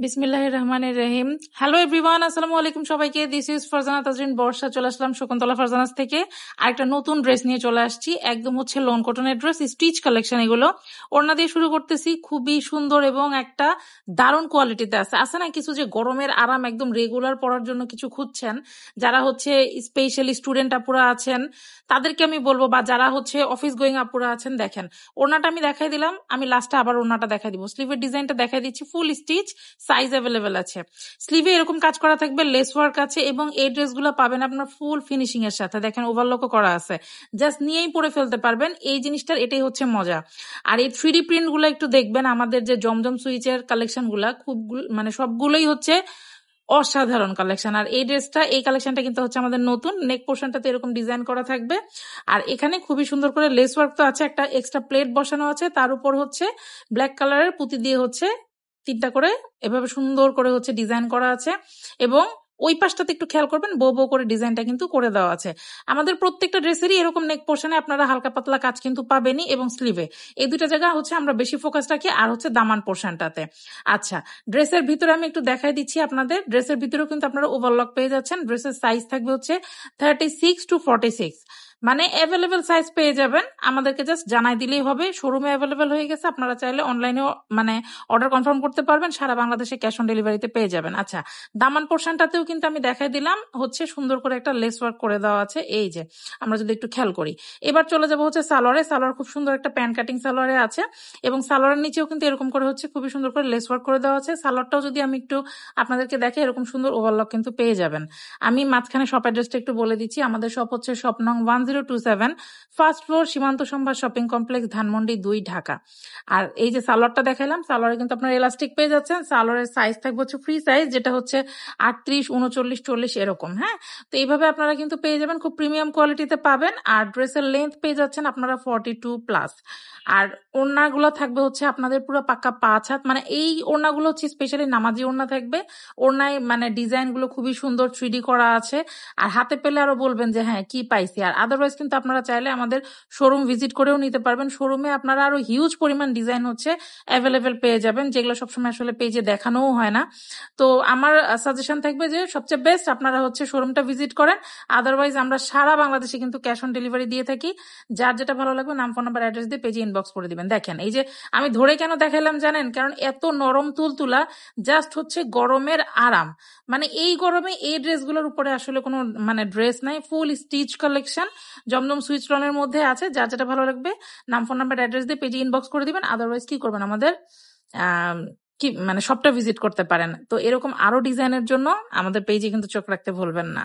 বিসমিল্লাহির রহমানির রহিম। Hello everyone, আসসালামু আলাইকুম সবাইকে। দিস ইজ ফারজানা তাজরিন বর্ষা। চলে আসলাম শকুন্তলা ফারজানাস থেকে আরেকটা নতুন ড্রেস নিয়ে চলে আসছি। একদম হচ্ছে লোন কটনের ড্রেস, স্টিচ কালেকশন। এগুলো ওড়না দিয়ে শুরু করতেছি, খুবই সুন্দর এবং একটা দারুণ কোয়ালিটিতে আছে না কিছু যে গরমের আরাম একদম রেগুলার পরার জন্য কিছু খুঁজছেন, যারা হচ্ছে স্পেশালি স্টুডেন্ট আপুরা আছেন তাদেরকে আমি বলবো, বা যারা হচ্ছে অফিস গোয়িং আপুরা আছেন, দেখেন ওড়নাটা আমি দেখাই দিলাম, আমি লাস্টে আবার ওড়নাটা দেখাই দিব, স্লিভের ডিজাইনটা দেখাই দিচ্ছি, ফুল স্টিচ, সাইজ অ্যাভেলেবেল আছে। স্লিভে এরকম কাজ করা থাকবে, লেস ওয়ার্ক আছে, এবং এই ড্রেসগুলো পাবেন আপনার ফুল ফিনিশিং এর সাথে। দেখেন ওভারলকও করা আছে, জাস্ট নিয়েই পরে ফেলতে পারবেন। এই জিনিসটার এটাই হচ্ছে মজা। আর এই 3D প্রিন্ট গুলো একটু দেখবেন, আমাদের যে জমজম সুইচের কালেকশন গুলা খুব মানে সবগুলোই হচ্ছে অসাধারণ কালেকশন। আর এই ড্রেসটা, এই কালেকশনটা কিন্তু হচ্ছে আমাদের নতুন। নেক পোর্শনটাতে এরকম ডিজাইন করা থাকবে, আর এখানে খুবই সুন্দর করে লেস ওয়ার্ক তো আছে, একটা এক্সট্রা প্লেট বসানো আছে, তার উপর হচ্ছে ব্ল্যাক কালারের পুঁতি দিয়ে হচ্ছে 3টা করে এভাবে সুন্দর করে হচ্ছে ডিজাইন করা আছে। এবং ওই পাশটাতে একটু খেয়াল করবেন, বো বো করে ডিজাইনটা কিন্তু করে দেওয়া আছে। আমাদের প্রত্যেকটা ড্রেসেরই এরকম নেক পোর্শনে আপনারা হালকা পাতলা কাজ কিন্তু পাবেনই, এবং স্লিভে এই দুইটা জায়গা হচ্ছে আমরা বেশি ফোকাস রাখি, আর হচ্ছে দামান পোর্শনটাতে। আচ্ছা, ড্রেসের ভিতরে আমি একটু দেখাই দিচ্ছি আপনাদের। ড্রেসের ভিতরেও কিন্তু আপনারা ওভারলক পেয়ে যাচ্ছেন। ড্রেসের সাইজ থাকবে হচ্ছে 36 to 46, মানে অ্যাভেলেবেল সাইজ পেয়ে যাবেন। আমাদেরকে জাস্ট জানাই দিলেই হবে। শোরুমে অ্যাভেলেবেল হয়ে গেছে, আপনারা চাইলে অনলাইনেও মানে অর্ডার কনফার্ম করতে পারবেন, সারা বাংলাদেশে ক্যাশ অন ডেলিভারিতে পেয়ে যাবেন। আচ্ছা, দামান পোর্শনটাতেও কিন্তু আমি দেখাই দিলাম, হচ্ছে সুন্দর করে একটা লেস ওয়ার্ক করে দেওয়া আছে। এই যে আমরা যদি একটু খেয়াল করি, এবার চলে যাবো হচ্ছে সালোয়ারে। সালোয়ার খুব সুন্দর একটা প্যান্ট কাটিং সালোয়ারে আছে, এবং সালোয়ারের নিচেও কিন্তু এরকম করে হচ্ছে খুবই সুন্দর করে লেস ওয়ার্ক করে দেওয়া আছে। সালোয়ারটাও যদি আমি একটু আপনাদেরকে দেখে, এরকম সুন্দর ওভারলক কিন্তু পেয়ে যাবেন। আমি মাঝখানে শপ অ্যাড্রেসটা একটু বলে দিচ্ছি। আমাদের শপ হচ্ছে শপ নং 1027, ফার্স্ট ফ্লোর, সীমান্ত সম্ভার শপিং কমপ্লেক্স, ধানমন্ডি 2, ঢাকা। আর এই যে সালোয়ারটা দেখাইলাম, সালোয়ারে কিন্তু আপনার এলাস্টিক পেয়ে যাচ্ছেন। সালোয়ারের সাইজ থাকবে হচ্ছে ফ্রি সাইজ, যেটা হচ্ছে 38, 39, 40 এরকম। হ্যাঁ, তো এইভাবে আপনারা কিন্তু পেয়ে যাবেন, খুব প্রিমিয়াম কোয়ালিটিতে পাবেন। আর ড্রেসের লেন্থ পেয়ে যাচ্ছেন আপনারা 42+। আর ওড়নাগুলো থাকবে হচ্ছে আপনাদের পুরো পাক্কা 5 হাত, মানে এই ওড়নাগুলো হচ্ছে স্পেশালি নামাজি ওড়না থাকবে। ওড়নায় মানে ডিজাইন গুলো খুবই সুন্দর 3D করা আছে, আর হাতে পেলে আরো বলবেন যে হ্যাঁ কি পাইছি। আর আদারওয়াইজ কিন্তু আপনারা চাইলে আমাদের শোরুম ভিজিট করেও নিতে পারবেন। শোরুমে আপনারা আরো হিউজ পরিমাণ ডিজাইন হচ্ছে অ্যাভেলেবেল পেয়ে যাবেন, যেগুলো সবসময় আসলে পেজে দেখানোও হয় না। তো আমার সাজেশন থাকবে যে সবচেয়ে বেস্ট আপনারা হচ্ছে শোরুমটা ভিজিট করেন। আদারওয়াইজ আমরা সারা বাংলাদেশে কিন্তু ক্যাশ অন ডেলিভারি দিয়ে থাকি। যার যেটা ভালো লাগবে নাম, ফোন নাম্বার, অ্যাড্রেস দিয়ে পেজে ইনবক্স করে দিবেন। দেখেন এই যে আমি ধরে কেন দেখাইলাম জানেন, কারণ এত নরম তুলতুলা, জাস্ট হচ্ছে গরমের আরাম। মানে এই গরমে এই ড্রেসগুলোর উপরে আসলে কোনো মানে ড্রেস নাই, ফুল স্টিচ কালেকশন জমজম সুইচ রনের মধ্যে আছে। যার যেটা ভালো লাগবে নাম, ফোন নাম্বার, অ্যাড্রেস দিয়ে পেজে ইনবক্স করে দিবেন। আদারওয়াইজ কি করবেন, আমাদের কি মানে শপটা ভিজিট করতে পারেন। তো এরকম আরো ডিজাইনের জন্য আমাদের পেজে কিন্তু চোখ রাখতে ভুলবেন না।